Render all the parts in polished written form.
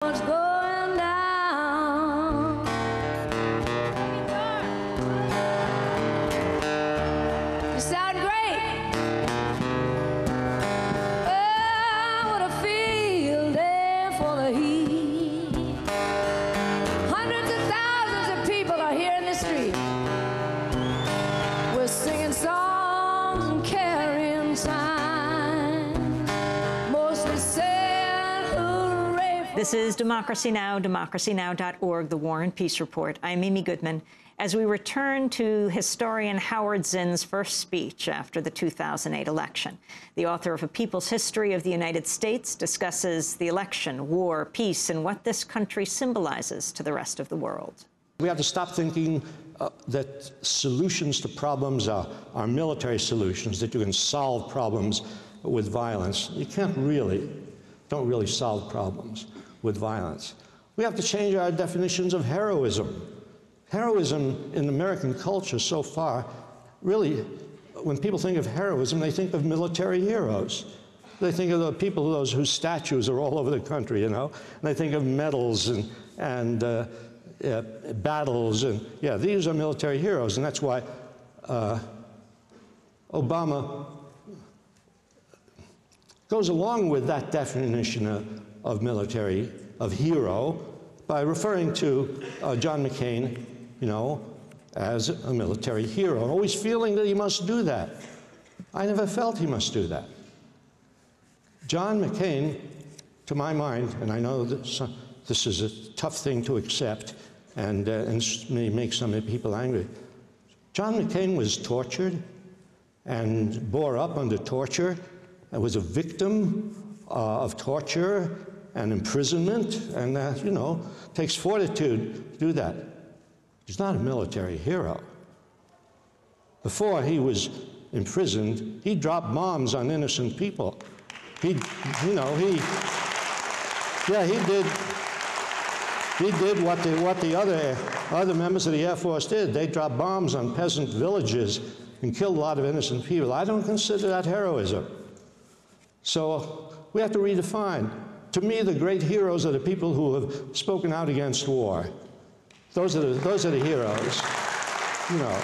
What's going down? You sound great. Oh, what a field day for the heat. Hundreds of thousands of people are here in the street. We're singing songs and carrying signs. Mostly saying hooray for... This is Democracy Now!, democracynow.org, the War and Peace Report. I'm Amy Goodman. As we return to historian Howard Zinn's first speech after the 2008 election, the author of A People's History of the United States discusses the election, war, peace, and what this country symbolizes to the rest of the world. We have to stop thinking that solutions to problems are military solutions, that you can solve problems with violence. You don't really solve problems with violence. We have to change our definitions of heroism. Heroism in American culture so far, really, when people think of heroism, they think of military heroes. They think of the people, those whose statues are all over the country, you know? And they think of medals and battles, and yeah, these are military heroes, and that's why Obama goes along with that definition of military, of hero, by referring to John McCain, you know, as a military hero, and always feeling that he must do that. I never felt he must do that. John McCain, to my mind, and I know that this is a tough thing to accept, and may make some people angry. John McCain was tortured and bore up under torture and was a victim of torture and imprisonment, and you know, takes fortitude to do that. He's not a military hero. Before he was imprisoned, he dropped bombs on innocent people. He did what the other members of the Air Force did. They dropped bombs on peasant villages and killed a lot of innocent people. I don't consider that heroism. So we have to redefine. To me, the great heroes are the people who have spoken out against war. Those are the heroes, you know.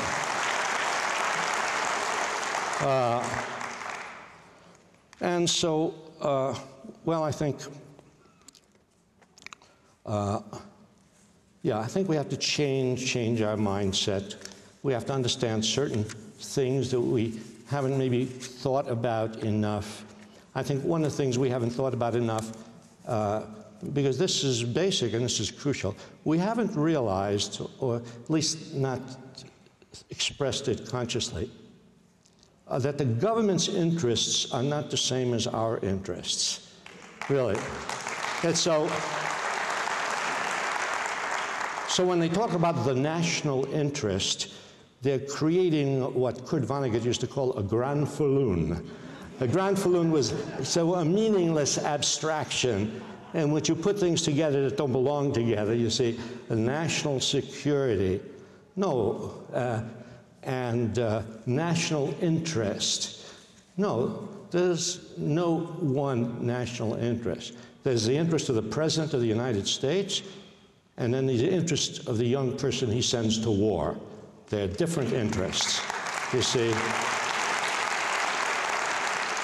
And so, well, I think, yeah, I think we have to change our mindset. We have to understand certain things that we haven't maybe thought about enough. I think one of the things we haven't thought about enough, because this is basic and this is crucial, we haven't realized, or at least not expressed it consciously, that the government's interests are not the same as our interests, really. And so when they talk about the national interest, they're creating what Kurt Vonnegut used to call a grand falloon. A grand falloon was a meaningless abstraction in which you put things together that don't belong together. You see, a national security, and national interest. No, there's no one national interest. There's the interest of the President of the United States, and then the interest of the young person he sends to war. They're different interests, you see.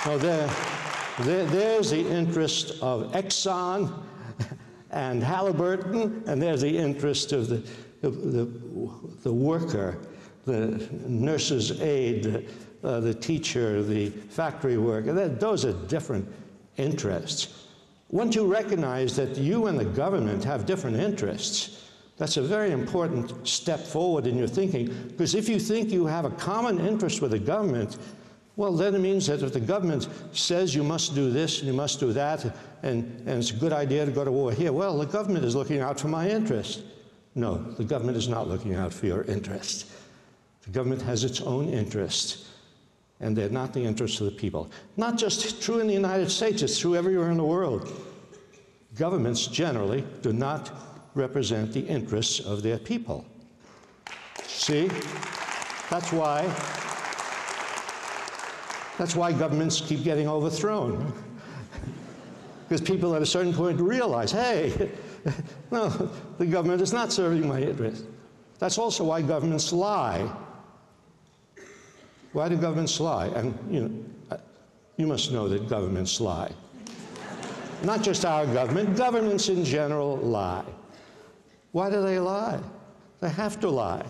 Now there's the interest of Exxon and Halliburton, and there's the interest of the worker, the nurse's aide, the teacher, the factory worker. Those are different interests. Once you recognize that you and the government have different interests, that's a very important step forward in your thinking, because if you think you have a common interest with the government, well, then it means that if the government says you must do this and you must do that, and it's a good idea to go to war here, well, the government is looking out for my interest. No, the government is not looking out for your interest. The government has its own interests, and they're not the interests of the people. Not just true in the United States, it's true everywhere in the world. Governments generally do not represent the interests of their people. See? That's why governments keep getting overthrown. because people at a certain point realize, hey, no, the government is not serving my interest. That's also why governments lie. Why do governments lie? And you must know that governments lie. Not just our government, governments in general lie. Why do they lie? They have to lie,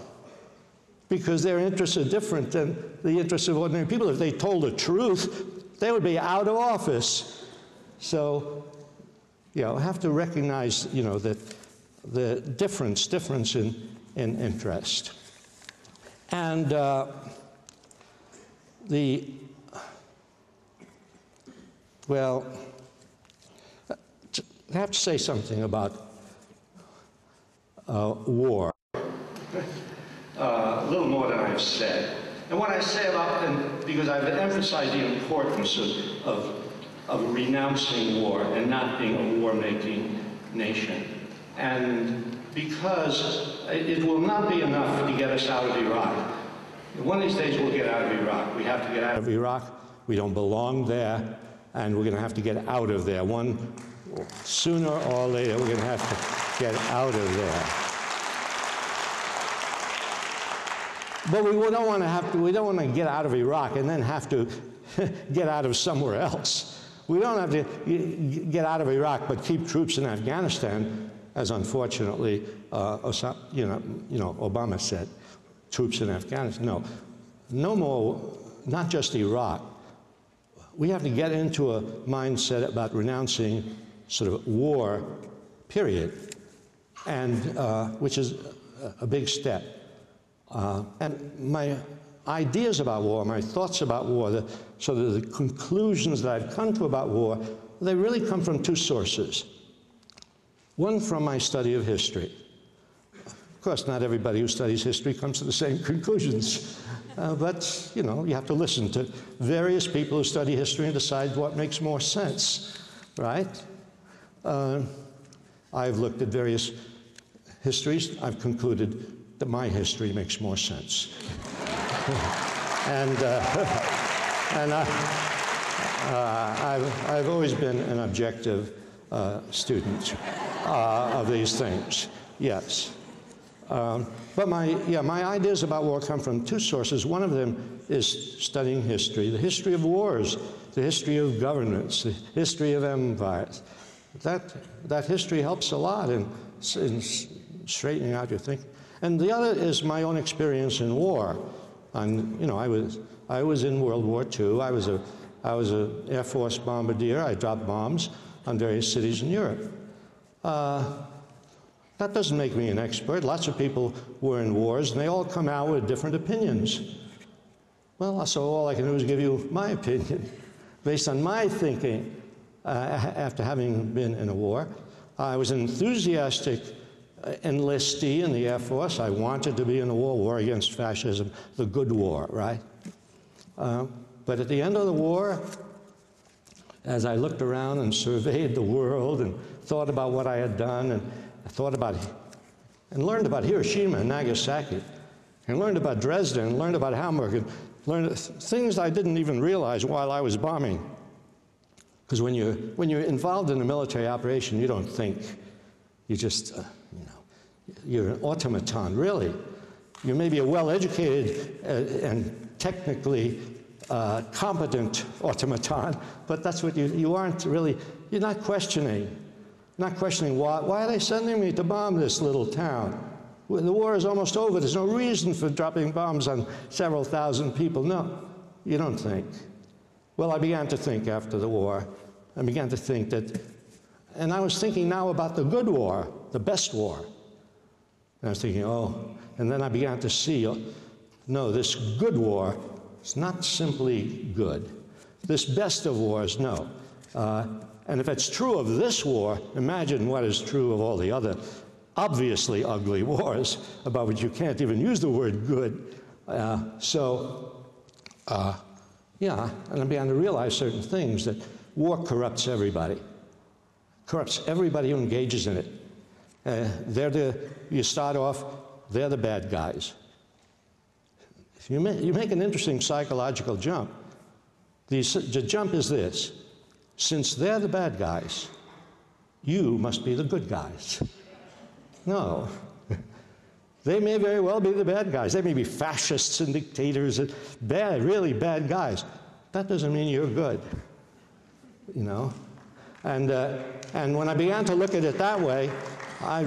because their interests are different than the interests of ordinary people. If they told the truth, they would be out of office. So, have to recognize, that the difference in interest. And I have to say something about war. A little more than I've said. And what I say about, and because I've emphasized the importance of renouncing war and not being a war-making nation. And because it will not be enough to get us out of Iraq. One of these days we'll get out of Iraq. We have to get out of Iraq. We don't belong there, and we're going to have to get out of there. Sooner or later, we're going to have to get out of there. But we don't want to get out of Iraq and then have to get out of somewhere else. We don't have to get out of Iraq but keep troops in Afghanistan, as unfortunately Obama said, troops in Afghanistan. No more, not just Iraq. We have to get into a mindset about renouncing sort of war, period, and which is a big step. And my ideas about war, my thoughts about war, the conclusions that I've come to about war, they really come from two sources. One from my study of history. Of course, not everybody who studies history comes to the same conclusions. But, you have to listen to various people who study history and decide what makes more sense, right? I've looked at various histories. I've concluded that my history makes more sense. I've always been an objective student of these things, yes. But my ideas about war come from two sources. One of them is studying history, the history of wars, the history of governments, the history of empires. That history helps a lot in straightening out your thinking. And the other is my own experience in war. And I was in World War II. I was an Air Force bombardier. I dropped bombs on various cities in Europe. That doesn't make me an expert. Lots of people were in wars, and they all come out with different opinions. Well, so all I can do is give you my opinion, based on my thinking after having been in a war. I was an enthusiastic enlistee in the Air Force. I wanted to be in a war against fascism, the good war, right? But at the end of the war, as I looked around and surveyed the world and thought about what I had done, and I thought about and learned about Hiroshima and Nagasaki, and learned about Dresden, and learned about Hamburg, and learned things I didn't even realize while I was bombing. Because when you're involved in a military operation, you don't think. You just, you're an automaton, really. You may be a well-educated and technically competent automaton, but that's what you aren't really. You're not questioning. Not questioning why are they sending me to bomb this little town? The war is almost over. There's no reason for dropping bombs on several thousand people. No, you don't think. Well, I began to think after the war. I began to think that, and I was thinking now about the good war, the best war. And I was thinking, and then I began to see, no, this good war is not simply good. This best of wars, no. And if it's true of this war, imagine what is true of all the other obviously ugly wars about which you can't even use the word good. And I began to realize certain things, that war corrupts everybody. Corrupts everybody who engages in it. You start off, they're the bad guys. You make an interesting psychological jump. The jump is this. since they're the bad guys, you must be the good guys. No. They may very well be the bad guys. They may be fascists and dictators and bad, really bad guys. That doesn't mean you're good, you know? And when I began to look at it that way, I